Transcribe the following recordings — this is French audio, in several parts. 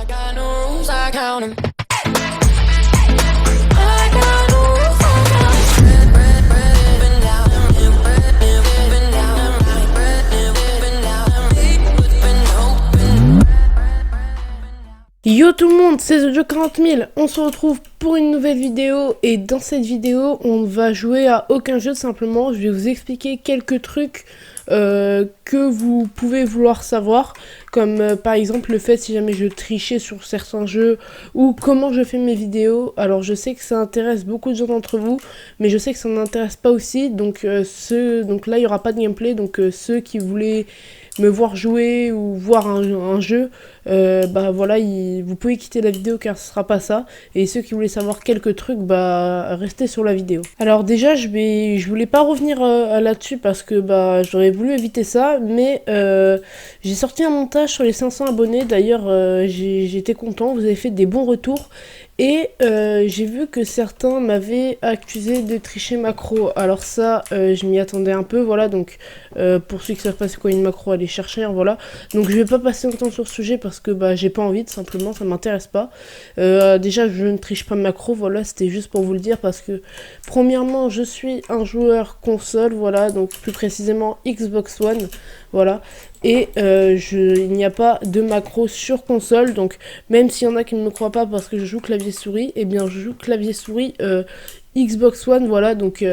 got no rules, I count 'em. Yo tout le monde, c'est The Joe 40 000, on se retrouve pour une nouvelle vidéo et dans cette vidéo on va jouer à aucun jeu simplement, je vais vous expliquer quelques trucs que vous pouvez vouloir savoir, comme par exemple le fait si jamais je trichais sur certains jeux ou comment je fais mes vidéos. Alors je sais que ça intéresse beaucoup de gens d'entre vous, mais je sais que ça n'intéresse pas aussi, donc là il n'y aura pas de gameplay, donc ceux qui voulaient me voir jouer ou voir un jeu, bah voilà, vous pouvez quitter la vidéo car ce sera pas ça. Et ceux qui voulaient savoir quelques trucs, bah restez sur la vidéo. Alors déjà je voulais pas revenir là-dessus parce que bah j'aurais voulu éviter ça, mais j'ai sorti un montage sur les 500 abonnés. D'ailleurs j'étais content, vous avez fait des bons retours. Et j'ai vu que certains m'avaient accusé de tricher macro. Alors ça, je m'y attendais un peu, voilà. Donc pour ceux qui savent pas c'est quoi une macro, allez chercher, hein, voilà. Donc je vais pas passer longtemps sur ce sujet parce que bah j'ai pas envie, tout simplement, ça m'intéresse pas. Déjà, je ne triche pas macro, voilà. C'était juste pour vous le dire parce que premièrement, je suis un joueur console, voilà. Donc plus précisément Xbox One, voilà. Et il n'y a pas de macro sur console, donc même s'il y en a qui ne me croient pas parce que je joue clavier souris, et bien je joue clavier souris Xbox One, voilà. Donc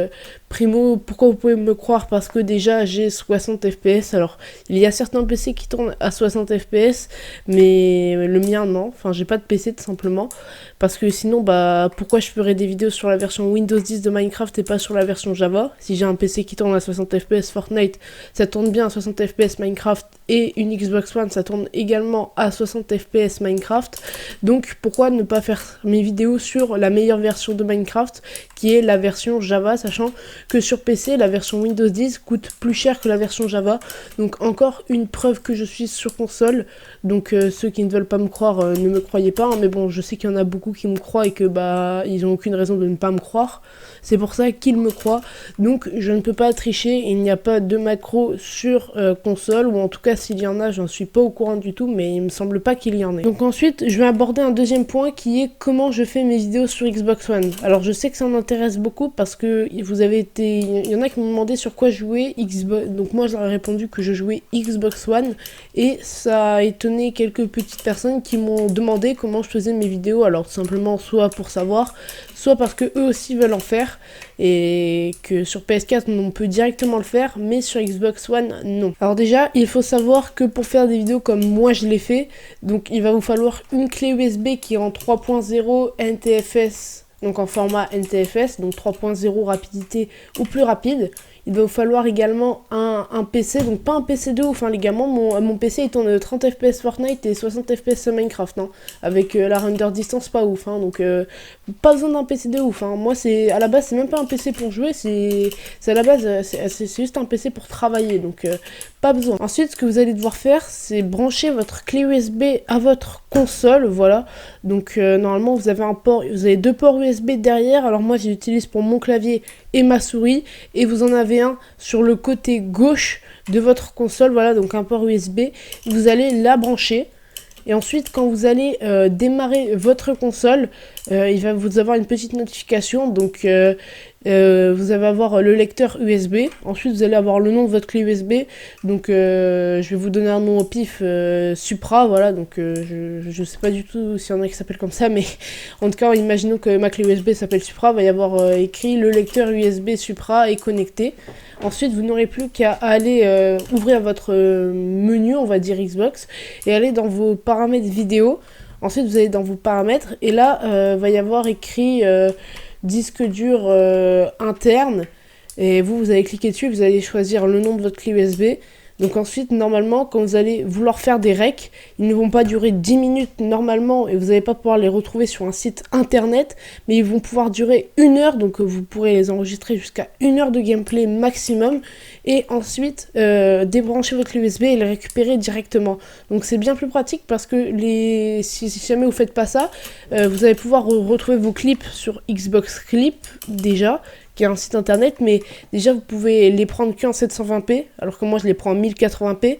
primo, pourquoi vous pouvez me croire? Parce que déjà j'ai 60 fps. Alors il y a certains PC qui tournent à 60 fps, mais le mien non, enfin j'ai pas de PC tout simplement, parce que sinon bah pourquoi je ferais des vidéos sur la version Windows 10 de Minecraft et pas sur la version Java? Si j'ai un PC qui tourne à 60 fps, Fortnite ça tourne bien à 60 fps, Minecraft, et une Xbox One ça tourne également à 60 fps Minecraft. Donc pourquoi ne pas faire mes vidéos sur la meilleure version de Minecraft, qui est la version Java, sachant que sur PC la version Windows 10 coûte plus cher que la version Java. Donc encore une preuve que je suis sur console. Donc ceux qui ne veulent pas me croire, ne me croyez pas, hein, mais bon, je sais qu'il y en a beaucoup qui me croient et que bah ils ont aucune raison de ne pas me croire. C'est pour ça qu'ils me croient. Donc je ne peux pas tricher, il n'y a pas de macro sur console, ou en tout cas s'il y en a, j'en suis pas au courant du tout, mais il me semble pas qu'il y en ait. Donc ensuite, je vais aborder un deuxième point qui est comment je fais mes vidéos sur Xbox One. Alors je sais que ça en intéresse beaucoup parce que il y en a qui m'ont demandé sur quoi jouer Xbox. Donc moi je leur ai répondu que je jouais Xbox One, et ça a étonné quelques petites personnes qui m'ont demandé comment je faisais mes vidéos. Alors tout simplement soit pour savoir, soit parce que eux aussi veulent en faire, et que sur PS4 on peut directement le faire, mais sur Xbox One non. Alors déjà il faut savoir que pour faire des vidéos comme moi je l'ai fait, donc il va vous falloir une clé USB qui est en 3.0 NTFS, donc en format NTFS, donc 3.0 rapidité ou plus rapide. Il va vous falloir également un PC, donc pas un PC de ouf, hein, les gars. Mon PC il tourne 30 fps Fortnite et 60 fps Minecraft, hein, avec la render distance pas ouf, hein, donc pas besoin d'un PC de ouf, hein. Moi à la base c'est même pas un PC pour jouer, c'est à la base c'est juste un PC pour travailler, donc pas besoin. Ensuite ce que vous allez devoir faire, c'est brancher votre clé USB à votre console, voilà. Donc normalement vous avez deux ports USB derrière. Alors moi j'utilise pour mon clavier et ma souris, et vous en avez un sur le côté gauche de votre console, voilà, donc un port USB. Vous allez la brancher, et ensuite quand vous allez démarrer votre console, il va vous avoir une petite notification, donc vous allez avoir le lecteur USB. Ensuite vous allez avoir le nom de votre clé USB, donc je vais vous donner un nom au pif, Supra, voilà. Donc je sais pas du tout s'il y en a qui s'appellent comme ça, mais en tout cas imaginons que ma clé USB s'appelle Supra, va y avoir écrit le lecteur USB Supra est connecté. Ensuite vous n'aurez plus qu'à aller ouvrir votre menu, on va dire Xbox, et aller dans vos paramètres vidéo. Ensuite vous allez dans vos paramètres, et là va y avoir écrit disque dur interne, et vous allez cliquer dessus, vous allez choisir le nom de votre clé USB. Donc ensuite normalement quand vous allez vouloir faire des recs, ils ne vont pas durer 10 minutes normalement, et vous n'allez pas pouvoir les retrouver sur un site internet, mais ils vont pouvoir durer 1 heure, donc vous pourrez les enregistrer jusqu'à 1 heure de gameplay maximum, et ensuite débrancher votre clé USB et les récupérer directement. Donc c'est bien plus pratique parce que si jamais vous faites pas ça, vous allez pouvoir retrouver vos clips sur Xbox Clip déjà, qui est un site internet, mais déjà vous pouvez les prendre qu'en 720p, alors que moi je les prends en 1080p,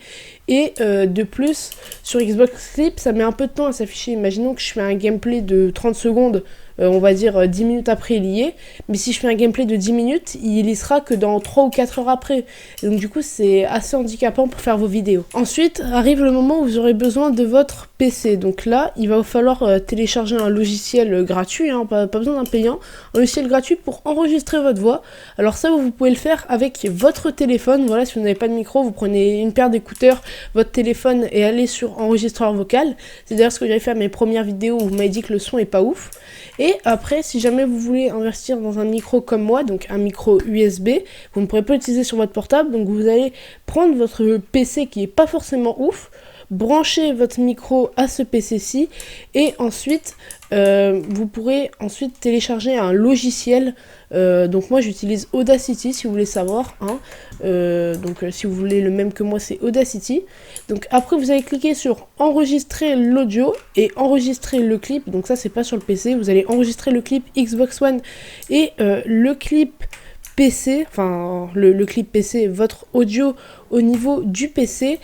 Et de plus, sur Xbox Clip, ça met un peu de temps à s'afficher. Imaginons que je fais un gameplay de 30 secondes, on va dire 10 minutes après il y est, mais si je fais un gameplay de 10 minutes, il y sera que dans 3 ou 4 heures après. Et donc du coup c'est assez handicapant pour faire vos vidéos. Ensuite arrive le moment où vous aurez besoin de votre PC. Donc là il va vous falloir télécharger un logiciel gratuit, hein, pas besoin d'un payant, un logiciel gratuit pour enregistrer votre voix. Alors ça vous pouvez le faire avec votre téléphone. Voilà, si vous n'avez pas de micro, vous prenez une paire d'écouteurs, votre téléphone et allez sur enregistreur vocal. C'est d'ailleurs ce que j'avais fait à mes premières vidéos où vous m'avez dit que le son est pas ouf. Et après, si jamais vous voulez investir dans un micro comme moi, donc un micro USB, vous ne pourrez pas l'utiliser sur votre portable, donc vous allez prendre votre PC qui est pas forcément ouf, brancher votre micro à ce PC-ci, et ensuite, vous pourrez ensuite télécharger un logiciel. Donc moi j'utilise Audacity si vous voulez savoir, hein. Si vous voulez le même que moi c'est Audacity. Donc après vous allez cliquer sur enregistrer l'audio et enregistrer le clip. Donc ça c'est pas sur le PC, vous allez enregistrer le clip Xbox One et le clip PC, enfin le clip PC, votre audio au niveau du PC.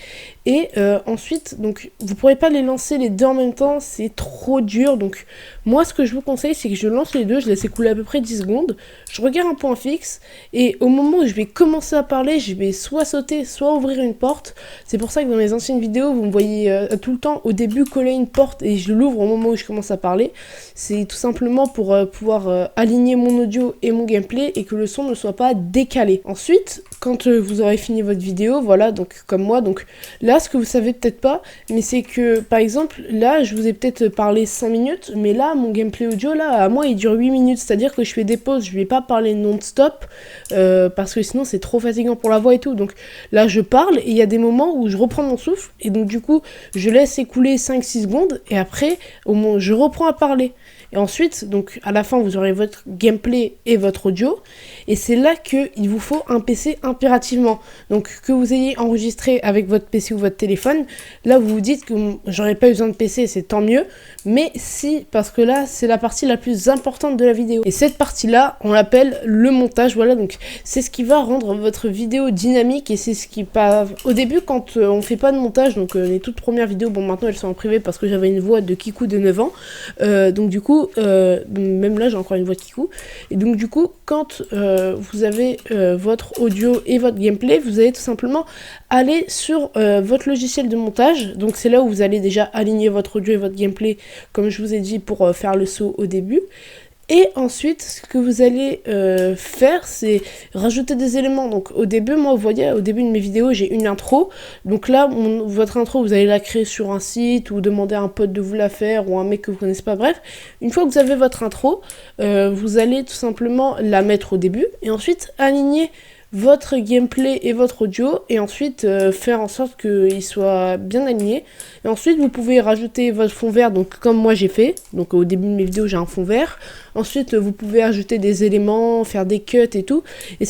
Et ensuite, donc vous pourrez pas les lancer les deux en même temps, c'est trop dur. Donc moi ce que je vous conseille c'est que je lance les deux, je laisse écouler à peu près 10 secondes, je regarde un point fixe et au moment où je vais commencer à parler, je vais soit sauter, soit ouvrir une porte. C'est pour ça que dans mes anciennes vidéos vous me voyez tout le temps au début coller une porte et je l'ouvre au moment où je commence à parler. C'est tout simplement pour pouvoir aligner mon audio et mon gameplay et que le son ne soit pas décalé. Ensuite, quand vous aurez fini votre vidéo, voilà, donc comme moi, donc là ce que vous savez peut-être pas, mais c'est que par exemple là je vous ai peut-être parlé 5 minutes, mais là mon gameplay audio là à moi il dure 8 minutes, c'est-à-dire que je fais des pauses, je vais pas parler non-stop parce que sinon c'est trop fatigant pour la voix et tout. Donc là je parle et il y a des moments où je reprends mon souffle et donc du coup je laisse écouler 5-6 secondes et après au moins je reprends à parler. Et ensuite, donc à la fin, vous aurez votre gameplay et votre audio. Et c'est là qu'il vous faut un PC impérativement. Donc que vous ayez enregistré avec votre PC ou votre téléphone, là vous vous dites que j'aurais pas besoin de PC, c'est tant mieux. Mais si, parce que là, c'est la partie la plus importante de la vidéo. Et cette partie-là, on l'appelle le montage. Voilà, donc c'est ce qui va rendre votre vidéo dynamique et c'est ce qui pas. Au début, quand on fait pas de montage, donc les toutes premières vidéos, bon maintenant elles sont en privé parce que j'avais une voix de Kikou de 9 ans. Donc du coup, même là j'ai encore une voix de Kikou. Et donc du coup, quand vous avez votre audio et votre gameplay, vous allez tout simplement aller sur votre logiciel de montage. Donc c'est là où vous allez déjà aligner votre audio et votre gameplay, comme je vous ai dit, pour faire le saut au début. Et ensuite, ce que vous allez faire, c'est rajouter des éléments. Donc au début, moi, vous voyez, au début de mes vidéos, j'ai une intro. Donc là, votre intro, vous allez la créer sur un site ou demander à un pote de vous la faire ou un mec que vous connaissez pas. Bref, une fois que vous avez votre intro, vous allez tout simplement la mettre au début et ensuite aligner votre gameplay et votre audio et ensuite faire en sorte qu'il soit bien aligné. Et ensuite vous pouvez rajouter votre fond vert, donc comme moi j'ai fait, donc au début de mes vidéos j'ai un fond vert. Ensuite vous pouvez ajouter des éléments, faire des cuts et tout. Et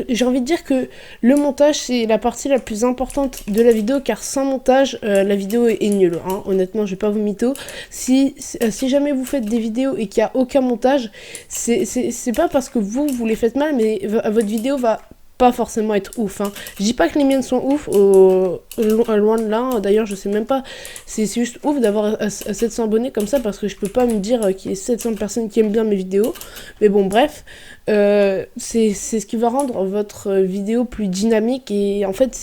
j'ai envie de dire que le montage c'est la partie la plus importante de la vidéo, car sans montage la vidéo est nulle, hein. Honnêtement je vais pas vous mytho. Si jamais vous faites des vidéos et qu'il n'y a aucun montage, c'est pas parce que vous les faites mal, mais votre vidéo va pas forcément être ouf, hein. Je dis pas que les miennes sont ouf, loin de là, d'ailleurs je sais même pas, c'est juste ouf d'avoir 700 abonnés comme ça, parce que je peux pas me dire qu'il y ait 700 personnes qui aiment bien mes vidéos, mais bon bref, c'est ce qui va rendre votre vidéo plus dynamique, et en fait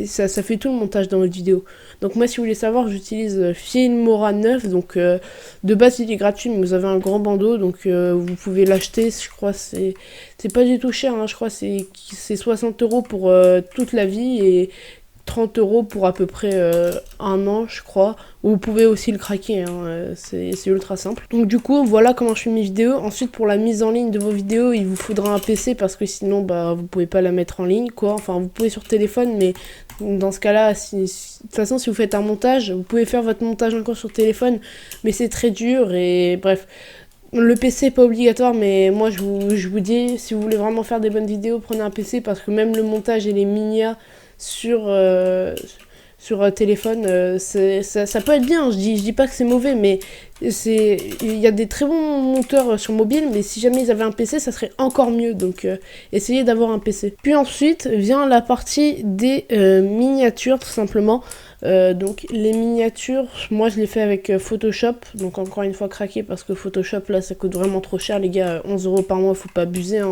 ça fait tout le montage dans votre vidéo. Donc moi si vous voulez savoir, j'utilise Filmora 9, donc de base il est gratuit, mais vous avez un grand bandeau, donc vous pouvez l'acheter, je crois c'est pas du tout cher, hein, je crois c'est 60 € pour toute la vie et 30 € pour à peu près un an, je crois. Vous pouvez aussi le craquer, hein, c'est ultra simple. Donc du coup, voilà comment je fais mes vidéos. Ensuite, pour la mise en ligne de vos vidéos, il vous faudra un PC parce que sinon, bah, vous pouvez pas la mettre en ligne, quoi. Enfin, vous pouvez sur téléphone, mais dans ce cas-là, de toute façon, si vous faites un montage, vous pouvez faire votre montage encore sur téléphone, mais c'est très dur et bref. Le PC est pas obligatoire, mais moi je vous dis, si vous voulez vraiment faire des bonnes vidéos, prenez un PC, parce que même le montage et les minias sur sur téléphone, ça peut être bien, je dis pas que c'est mauvais, mais il y a des très bons monteurs sur mobile, mais si jamais ils avaient un PC, ça serait encore mieux, donc essayez d'avoir un PC. Puis ensuite vient la partie des miniatures, tout simplement. Donc les miniatures, moi je les fais avec Photoshop, donc encore une fois craqué parce que Photoshop là ça coûte vraiment trop cher les gars, 11 € par mois, faut pas abuser, hein.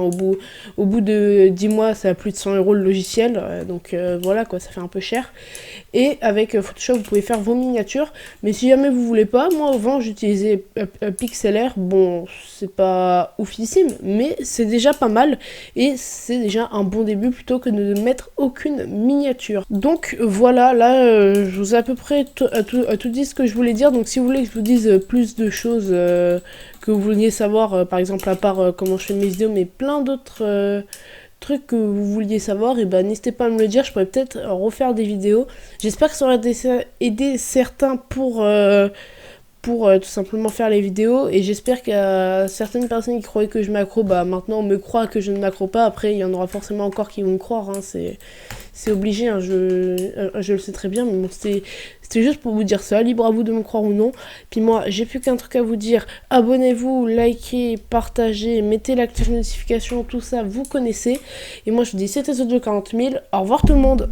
Au bout de 10 mois ça a plus de 100 € le logiciel, donc voilà quoi, ça fait un peu cher. Et avec Photoshop vous pouvez faire vos miniatures, mais si jamais vous voulez pas, moi avant j'utilisais Pixlr, bon c'est pas oufissime, mais c'est déjà pas mal et c'est déjà un bon début plutôt que de ne mettre aucune miniature. Donc voilà, là je vous ai à peu près tout dit ce que je voulais dire, donc si vous voulez que je vous dise plus de choses que vous vouliez savoir, par exemple à part comment je fais mes vidéos, mais plein d'autres trucs que vous vouliez savoir, et ben n'hésitez pas à me le dire, je pourrais peut-être refaire des vidéos. J'espère que ça aurait aidé certains pour tout simplement faire les vidéos, et j'espère qu'il y a certaines personnes qui croyaient que je m'accro, bah maintenant on me croit que je ne m'accro pas. Après il y en aura forcément encore qui vont me croire, hein, c'est obligé, hein, je le sais très bien, mais bon, c'était juste pour vous dire ça, libre à vous de me croire ou non. Puis moi j'ai plus qu'un truc à vous dire, abonnez-vous, likez, partagez, mettez la cloche de notification, tout ça vous connaissez, et moi je vous dis c'était Zojo 40 000, au revoir tout le monde.